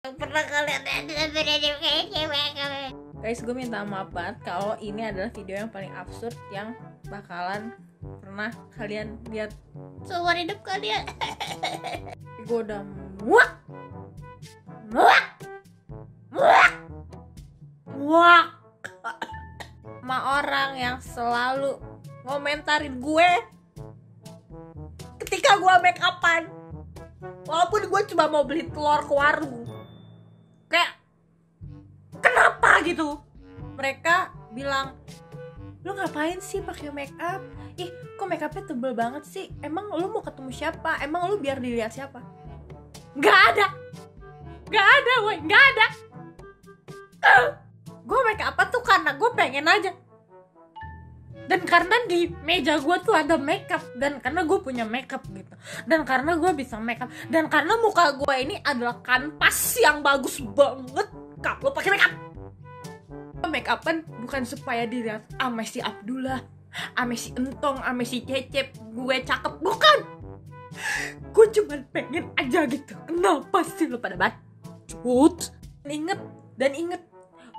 Pernah kalian Guys, gue minta maaf banget kalau ini adalah video yang paling absurd yang bakalan pernah kalian lihat seumur hidup kalian. Gue udah muak sama orang yang selalu ngomentarin gue ketika gue make upan, walaupun gue cuma mau beli telur ke warung. Kayak kenapa gitu? Mereka bilang, lu ngapain sih pakai make up? Ih, kok make upnya tebel banget sih? Emang lu mau ketemu siapa? Emang lu biar dilihat siapa? Gak ada, woy, gak ada. Gue make upan tuh karena gue pengen aja. Dan karena di meja gue tuh ada makeup, dan karena gue punya makeup gitu, dan karena gue bisa makeup, dan karena muka gue ini adalah kanvas yang bagus banget kalau pakai makeup. Makeupan bukan supaya dilihat sama si Abdullah, sama si Entong, sama si Cecep gue cakep, bukan. Gue cuma pengen aja gitu. Kenapa sih lo pada bacot? Inget,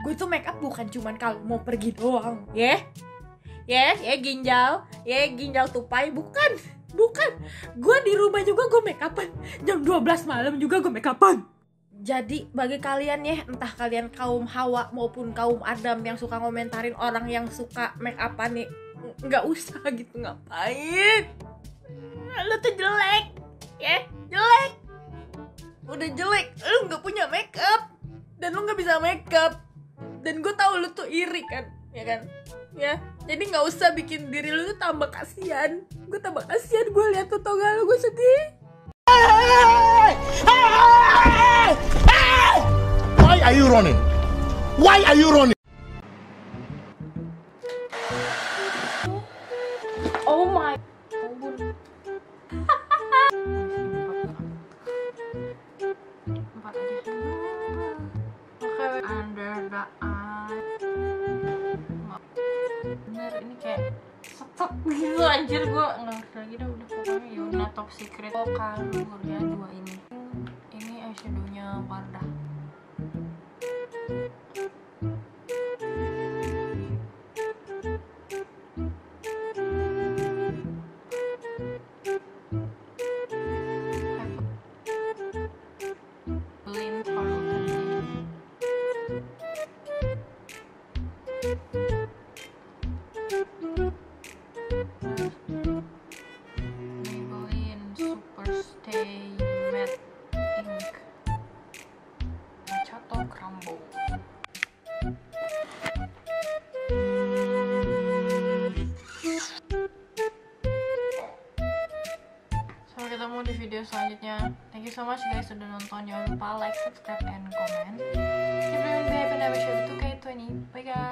gue tuh makeup bukan cuma kalau mau pergi doang, ya ginjal tupai, bukan. Gue di rumah juga gue make upan, jam 12 malam juga gue make upan. Jadi bagi kalian ya, entah kalian kaum Hawa maupun kaum Adam yang suka ngomentarin orang yang suka make upan nih, nggak usah gitu, ngapain? Lu tuh jelek, jelek. Udah jelek, lu nggak punya make up dan lu nggak bisa make up. Dan gue tahu lu tuh iri kan, ya. Jadi nggak usah bikin diri lu tuh tambah kasihan. Gue tambah kasihan, gue lihat tuh toga lu, gue sedih. Why are you running? Why are you running? Oh my ampun. Empat aja. Oke, under the eye. Bener, ini kayak setek gitu anjir. Gue nggak lagi dah, udah pokoknya Yuna Top Secret Kalur ya, 2 ini. Ini eyeshadownya Wardah. Maybelline Superstay Matte Ink Chateau Crumble. Sampai ketemu di video selanjutnya. Thank you so much guys sudah nonton. Jangan lupa like, subscribe, and comment. Keep doing happy and have a show 2K20. Bye guys.